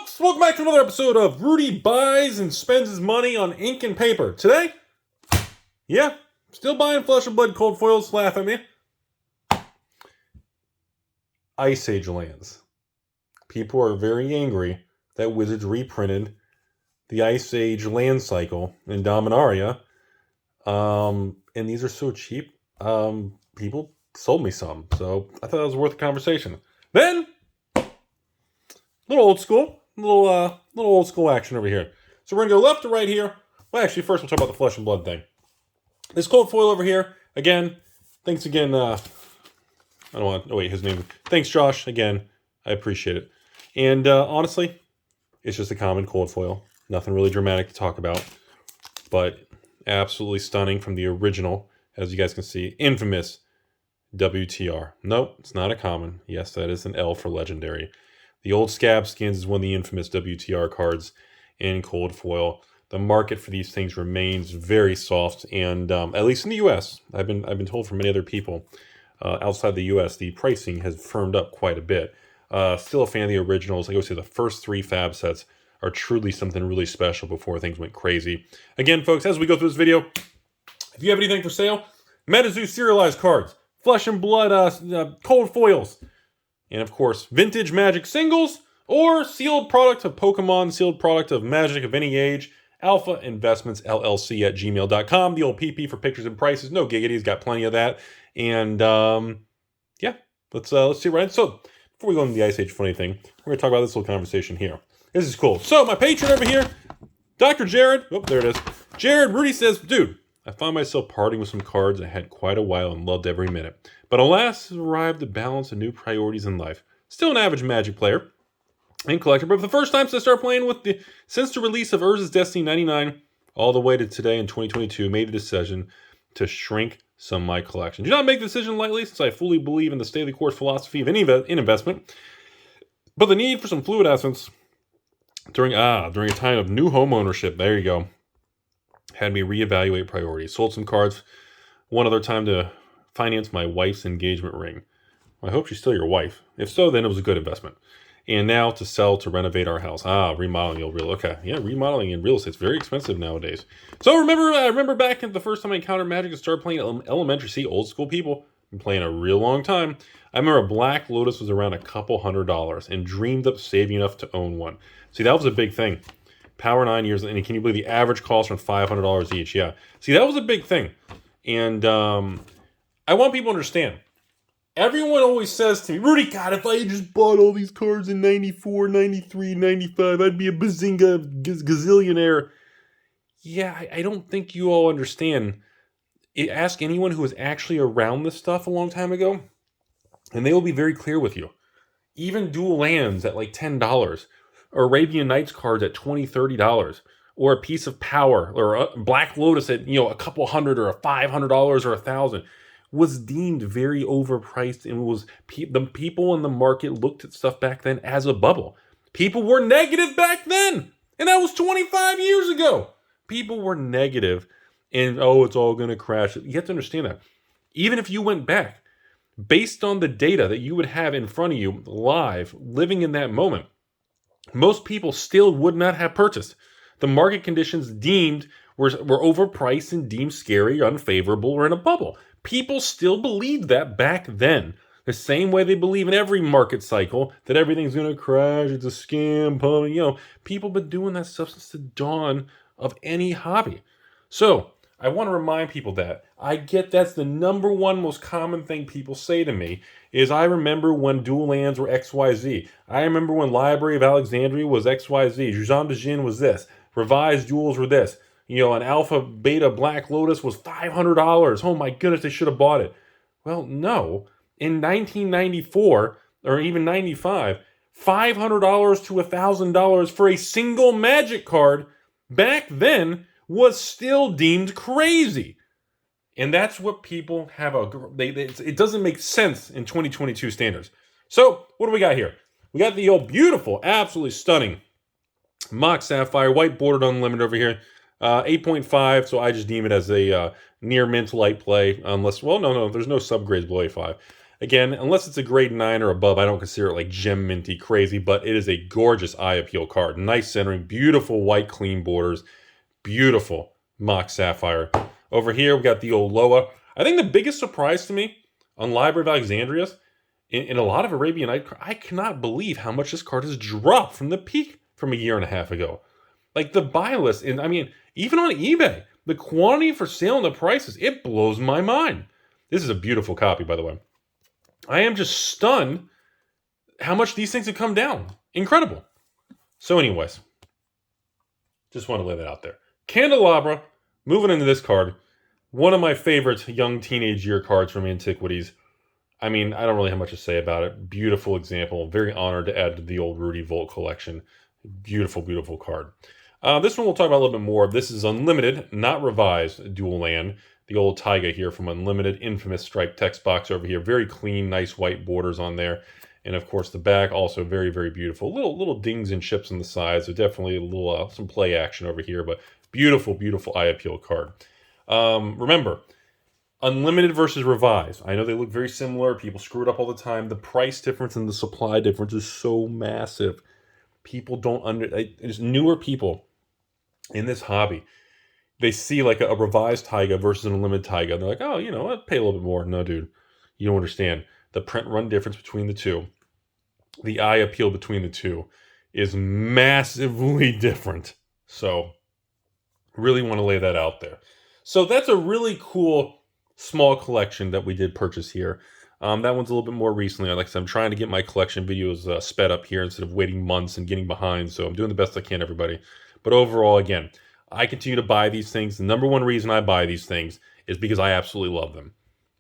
folks, welcome back to another episode of Rudy Buys and Spends His Money on Ink and Paper. Today, yeah, still buying Flesh and Blood cold foils, laugh at me. Ice Age lands. People are very angry that Wizards reprinted the Ice Age land cycle in Dominaria. And these are so cheap. People sold me some, so I thought that was worth a conversation. Then, little old school, little old school action over here. So we're gonna go left to right here. Well, actually, first we'll talk about the Flesh and Blood thing. This cold foil over here, again. Thanks again. I don't want. Oh wait, his name. Thanks, Josh. Again, I appreciate it. And honestly, it's just a common cold foil. Nothing really dramatic to talk about, but absolutely stunning from the original, as you guys can see, infamous WTR. Nope, it's not a common. Yes, that is an L for legendary. The old Scab Skins is one of the infamous WTR cards in cold foil. The market for these things remains very soft, and at least in the U.S., I've been told from many other people outside the U.S., the pricing has firmed up quite a bit. Still a fan of the originals. I go say the first 3 fab sets are truly something really special before things went crazy. Again, folks, as we go through this video, if you have anything for sale, MetaZoo serialized cards, Flesh and Blood cold foils, and of course, vintage Magic singles, or sealed product of Pokemon, sealed product of Magic of any age, AlphainvestmentsLLC at gmail.com. The old PP for pictures and prices. No giggities, got plenty of that. And yeah, let's see right in. So before we go into the Ice Age funny thing, we're gonna talk about this little conversation here. This is cool. So my patron over here, Dr. Jared. Oh, there it is. Jared Rudy says, dude, I found myself parting with some cards I had quite a while and loved every minute. But alas, has arrived to balance a new priorities in life. Still an average Magic player and collector, but for the first time since I started playing since the release of Urza's Destiny 99, all the way to today in 2022, made the decision to shrink some of my collection. Do not make the decision lightly, since I fully believe in the state-of-the-course philosophy of any investment. But the need for some fluid essence during a time of new home ownership, there you go, had me reevaluate priorities. Sold some cards one other time to finance my wife's engagement ring. Well, I hope she's still your wife. If so, then it was a good investment. And now to sell to renovate our house. Remodeling okay. Yeah, remodeling in real estate's very expensive nowadays. So I remember back at the first time I encountered Magic and started playing elementary. See, old school people, been playing a real long time. I remember Black Lotus was around a couple $100 and dreamed up saving enough to own one. See, that was a big thing. Power 9 years, and can you believe the average cost from $500 each? Yeah. See, that was a big thing. And I want people to understand. Everyone always says to me, Rudy, God, if I had just bought all these cards in 94, 93, 95, I'd be a bazinga gazillionaire. Yeah, I don't think you all understand. Ask anyone who was actually around this stuff a long time ago, and they will be very clear with you. Even dual lands at like $10, or Arabian Nights cards at $20, $30, or a piece of power, or a Black Lotus at a couple $100 or a $500 or $1,000, was deemed very overpriced, and was the people in the market looked at stuff back then as a bubble. People were negative back then, and that was 25 years ago. People were negative, and it's all going to crash. You have to understand that. Even if you went back, based on the data that you would have in front of you live, living in that moment, most people still would not have purchased. The market conditions deemed were overpriced and deemed scary, unfavorable, or in a bubble. People still believed that back then. The same way they believe in every market cycle that everything's going to crash, it's a scam, people have been doing that stuff since the dawn of any hobby. So I want to remind people that. I get that's the number one most common thing people say to me is I remember when dual lands were XYZ. I remember when Library of Alexandria was XYZ. Juzan de Jin was this. Revised duels were this. An Alpha Beta Black Lotus was $500. Oh my goodness, they should have bought it. Well, no. In 1994, or even 95, $500 to $1,000 for a single Magic card back then was still deemed crazy. And that's what people have it doesn't make sense in 2022 standards. So, what do we got here? We got the old beautiful, absolutely stunning Mock Sapphire, white bordered unlimited over here. 8.5, so I just deem it as a near mint light play, unless, no, there's no subgrades below 8.5. Again, unless it's a grade 9 or above, I don't consider it like gem minty crazy, but it is a gorgeous eye appeal card. Nice centering, beautiful white clean borders, beautiful mock sapphire. Over here, we got the old Loa. I think the biggest surprise to me on Library of Alexandria's, in a lot of Arabian Night, I cannot believe how much this card has dropped from the peak from a year and a half ago. Like the buy list, and I mean, even on eBay, the quantity for sale and the prices, it blows my mind. This is a beautiful copy, by the way. I am just stunned how much these things have come down. Incredible. So anyways, just want to lay that out there. Candelabra, moving into this card, one of my favorite young teenage year cards from Antiquities. I mean, I don't really have much to say about it. Beautiful example. Very honored to add to the old Rudy Volt collection. Beautiful, beautiful card. This one we'll talk about a little bit more. This is Unlimited, not revised, dual land. The old Taiga here from Unlimited, infamous striped text box over here. Very clean, nice white borders on there. And of course the back also very, very beautiful. Little dings and chips on the sides. So definitely a little some play action over here, but beautiful, beautiful eye appeal card. Remember, Unlimited versus revised. I know they look very similar. People screw it up all the time. The price difference and the supply difference is so massive. People don't there's newer people in this hobby. They see like a revised Taiga versus an Unlimited Taiga. And they're like, oh, you know, I'd pay a little bit more. No, dude, you don't understand. The print run difference between the two, the eye appeal between the two is massively different. So really want to lay that out there. So that's a really cool small collection that we did purchase here. That one's a little bit more recently. Like I said, I'm trying to get my collection videos sped up here instead of waiting months and getting behind. So I'm doing the best I can, everybody. But overall, again, I continue to buy these things. The number one reason I buy these things is because I absolutely love them.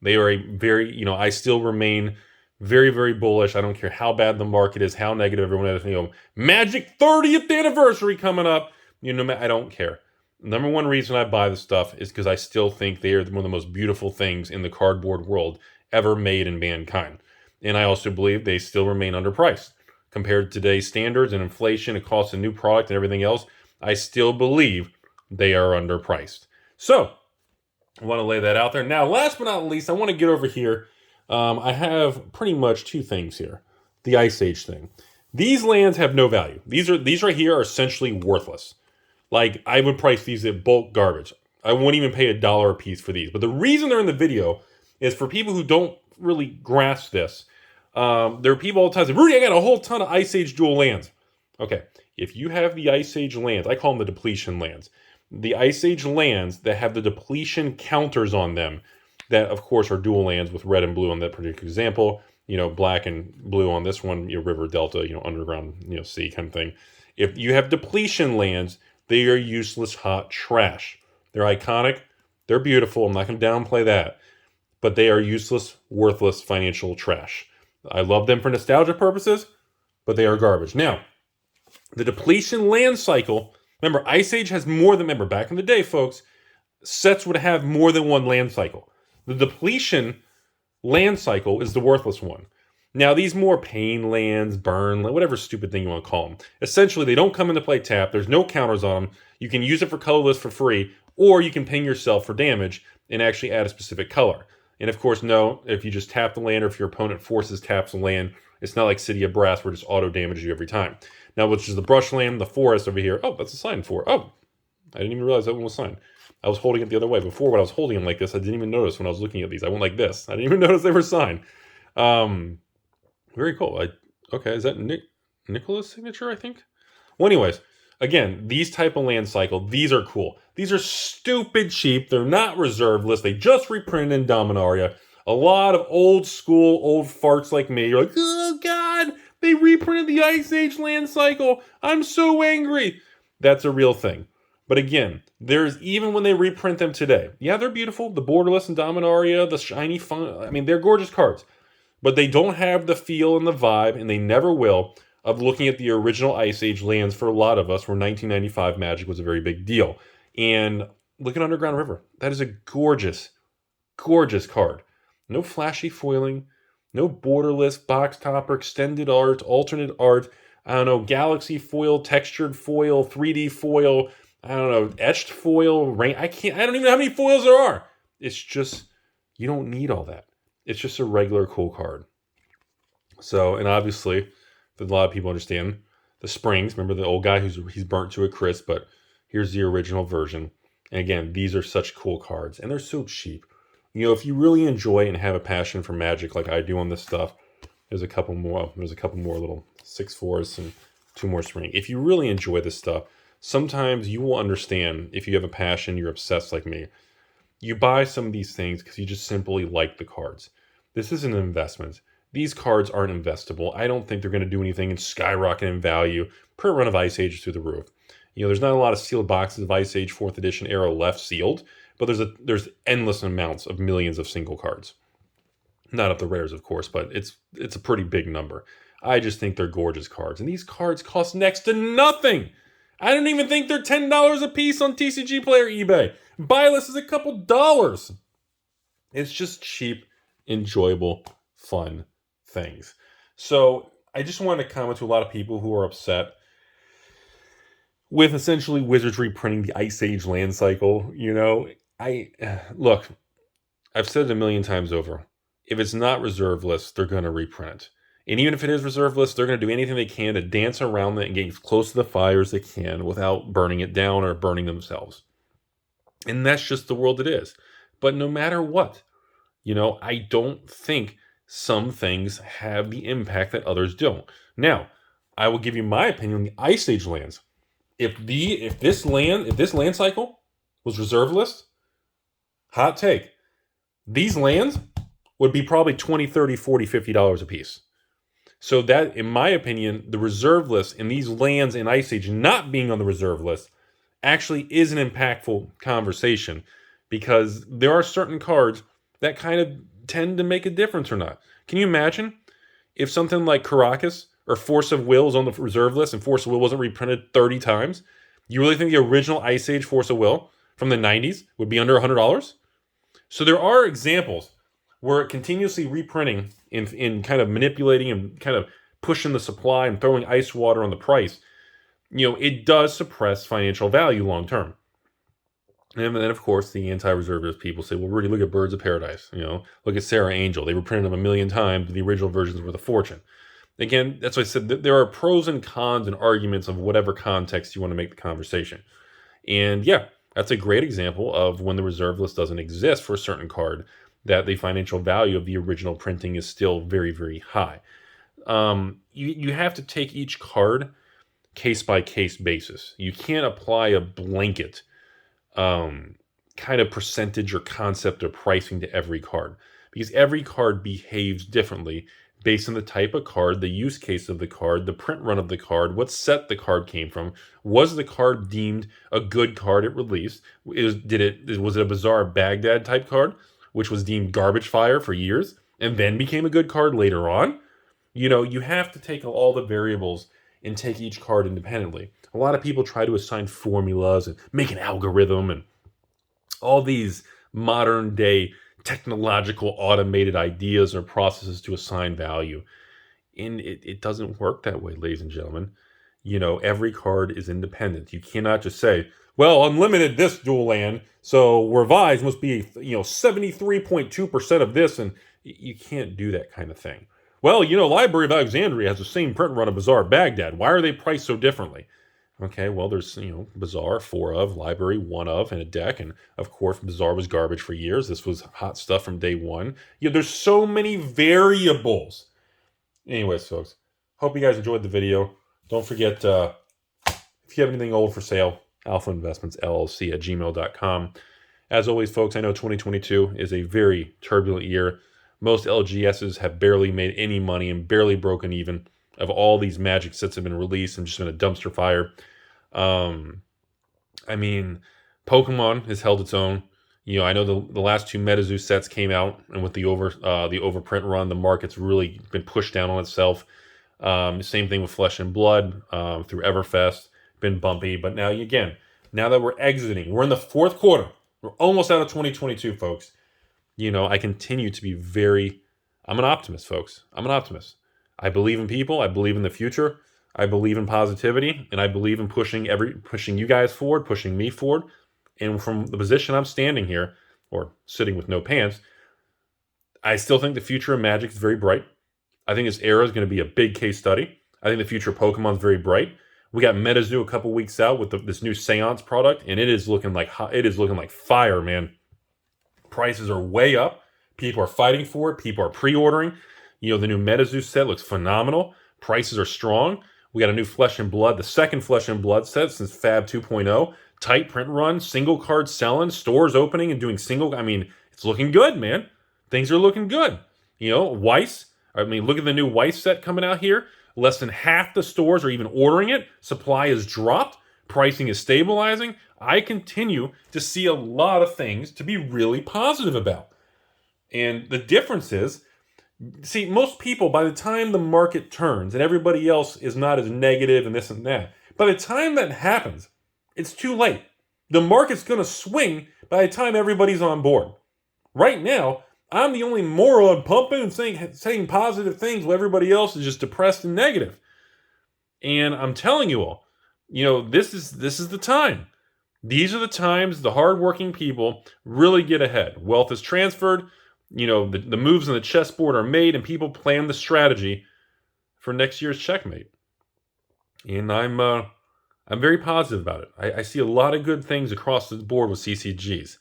They are a very, you know, I still remain very, very bullish. I don't care how bad the market is, how negative everyone is. You know, Magic 30th anniversary coming up. You know, I don't care. Number one reason I buy this stuff is because I still think they are one of the most beautiful things in the cardboard world ever made in mankind. And I also believe they still remain underpriced. Compared to today's standards and inflation, it costs a new product and everything else, I still believe they are underpriced. So, I want to lay that out there. Now, last but not least, I want to get over here. I have pretty much two things here. The Ice Age thing. These lands have no value. These right here are essentially worthless. Like, I would price these at bulk garbage. I wouldn't even pay $1 a piece for these. But the reason they're in the video is for people who don't really grasp this. There are people all the time saying, Rudy, I got a whole ton of Ice Age dual lands. Okay, if you have the Ice Age lands, I call them the Depletion Lands. The Ice Age lands that have the depletion counters on them, that of course are dual lands with red and blue on that particular example, you know, black and blue on this one, you know, river, delta, you know, underground, you know, sea kind of thing. If you have depletion lands, they are useless hot trash. They're iconic, they're beautiful, I'm not going to downplay that, but they are useless, worthless financial trash. I love them for nostalgia purposes, but they are garbage. Now, the depletion land cycle, remember, Ice Age has more than, remember, back in the day, folks, sets would have more than one land cycle. The depletion land cycle is the worthless one. Now, these more pain lands, burn, whatever stupid thing you want to call them, essentially, they don't come into play tapped. There's no counters on them. You can use it for colorless for free, or you can ping yourself for damage and actually add a specific color. And of course, no, if you just tap the land or if your opponent forces taps the land, it's not like City of Brass where it just auto damages you every time. Now, which is the brush land, the forest over here. Oh, that's a sign for. Oh, I didn't even realize that one was signed. I was holding it the other way. Before, when I was holding them like this, I didn't even notice when I was looking at these. I went like this. I didn't even notice they were signed. Very cool. Okay, is that Nicola's signature, I think? Well, anyways, again, these type of land cycle, these are cool. These are stupid cheap. They're not reserved list. They just reprinted in Dominaria. A lot of old school, old farts like me, you're like, oh, God, they reprinted the Ice Age land cycle. I'm so angry. That's a real thing. But again, there's even when they reprint them today. Yeah, they're beautiful. The Borderless and Dominaria, the shiny fun. I mean, they're gorgeous cards. But they don't have the feel and the vibe, and they never will, of looking at the original Ice Age lands for a lot of us, where 1995 Magic was a very big deal. And look at Underground River. That is a gorgeous, gorgeous card. No flashy foiling, no borderless, box topper, extended art, alternate art, I don't know, galaxy foil, textured foil, 3D foil, I don't know, etched foil, rain. I don't even know how many foils there are. It's just, you don't need all that. It's just a regular cool card. So, and obviously, a lot of people understand the springs. Remember the old guy he's burnt to a crisp, but here's the original version. And again, these are such cool cards, and they're so cheap. You know, if you really enjoy and have a passion for Magic like I do on this stuff, there's a couple more. There's a couple more little 6/4s and 2 more spring. If you really enjoy this stuff, sometimes you will understand if you have a passion, you're obsessed like me. You buy some of these things because you just simply like the cards. This is an investment. These cards aren't investable. I don't think they're going to do anything and skyrocket in value. Print run of Ice Age is through the roof. You know, there's not a lot of sealed boxes of Ice Age 4th edition Arrow left sealed, but there's endless amounts of millions of single cards. Not of the rares, of course, but it's a pretty big number. I just think they're gorgeous cards. And these cards cost next to nothing. I don't even think they're $10 a piece on TCG Player eBay. Buy list is a couple dollars. It's just cheap, enjoyable, fun things. So I just wanted to comment to a lot of people who are upset with essentially Wizards reprinting the Ice Age land cycle. You know, look, I've said it a million times over. If it's not reserve list, they're going to reprint it. And even if it is reserve list, they're going to do anything they can to dance around it and get as close to the fire as they can without burning it down or burning themselves. And that's just the world it is. But no matter what, you know, I don't think some things have the impact that others don't. Now, I will give you my opinion on the Ice Age lands. If this land cycle was reserve list, hot take, these lands would be probably $20, $30, $40, $50 a piece. So that, in my opinion, the reserve list and these lands in Ice Age not being on the reserve list actually is an impactful conversation, because there are certain cards that kind of tend to make a difference or not. Can you imagine if something like Caracas or Force of Will is on the reserve list and Force of Will wasn't reprinted 30 times? You really think the original Ice Age Force of Will from the 90s would be under $100? So there are examples where continuously reprinting in kind of manipulating and kind of pushing the supply and throwing ice water on the price, you know, it does suppress financial value long term. And then, of course, the anti-reservist people say, well, Rudy, look at Birds of Paradise. You know, look at Sarah Angel. They reprinted them 1,000,000 times, but the original versions were the fortune. Again, that's why I said there are pros and cons and arguments of whatever context you want to make the conversation. And yeah, that's a great example of when the reserve list doesn't exist for a certain card, that the financial value of the original printing is still very, very high. You have to take each card case-by-case basis. You can't apply a blanket kind of percentage or concept or pricing to every card, because every card behaves differently based on the type of card, the use case of the card, the print run of the card, what set the card came from. Was the card deemed a good card at release? Was it a bizarre Baghdad type card, which was deemed garbage fire for years and then became a good card later on? You know, you have to take all the variables and take each card independently. A lot of people try to assign formulas and make an algorithm and all these modern day technological automated ideas or processes to assign value. And it doesn't work that way, ladies and gentlemen. You know, every card is independent. You cannot just say, well, unlimited this dual land, so revised must be, 73.2% of this, and you can't do that kind of thing. Well, Library of Alexandria has the same print run of Bazaar Baghdad. Why are they priced so differently? Okay, well, there's, Bazaar, 4 of, Library, 1 of, and a deck. And, of course, Bazaar was garbage for years. This was hot stuff from day one. There's so many variables. Anyways, folks, hope you guys enjoyed the video. Don't forget, if you have anything old for sale, AlphainvestmentsLLC at gmail.com. As always, folks, I know 2022 is a very turbulent year. Most LGSs have barely made any money and barely broken even of all these Magic sets have been released and just been a dumpster fire. Pokemon has held its own. I know the last 2 MetaZoo sets came out, and with the overprint run, the market's really been pushed down on itself. Same thing with Flesh and Blood through Everfest, been bumpy. But now that we're exiting, we're in the 4th quarter. We're almost out of 2022, folks. I continue to be I'm an optimist, folks. I'm an optimist. I believe in people. I believe in the future. I believe in positivity, and I believe in pushing you guys forward, pushing me forward. And from the position I'm standing here, or sitting with no pants, I still think the future of Magic is very bright. I think this era is going to be a big case study. I think the future of Pokemon is very bright. We got MetaZoo a couple weeks out with this new Seance product, and it is looking like fire, man. Prices are way up. People are fighting for it. People are pre-ordering. You know, the new MetaZoo set looks phenomenal. Prices are strong. We got a new Flesh and Blood, the second Flesh and Blood set since Fab 2.0. Tight print run, single card selling, stores opening and doing single. I mean, it's looking good, man. Things are looking good. You know, Weiss. I mean, look at the new Weiss set coming out here. Less than half the stores are even ordering it. Supply has dropped. Pricing is stabilizing. I continue to see a lot of things to be really positive about. And the difference is, see, most people, by the time the market turns and everybody else is not as negative and this and that, by the time that happens, it's too late. The market's going to swing by the time everybody's on board. Right now, I'm the only moron pumping and saying positive things while everybody else is just depressed and negative. And I'm telling you all, you know, this is the time. These are the times the hardworking people really get ahead. Wealth is transferred. You know, the moves on the chessboard are made, and people plan the strategy for next year's checkmate. And I'm very positive about it. I see a lot of good things across the board with CCGs.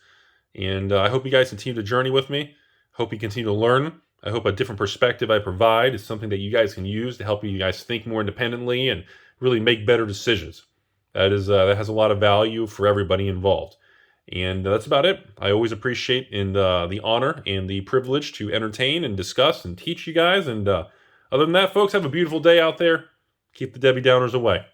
And I hope you guys continue to journey with me. Hope you continue to learn. I hope a different perspective I provide is something that you guys can use to help you guys think more independently and really make better decisions. That has a lot of value for everybody involved. And that's about it. I always appreciate the honor and the privilege to entertain and discuss and teach you guys. And other than that, folks, have a beautiful day out there. Keep the Debbie Downers away.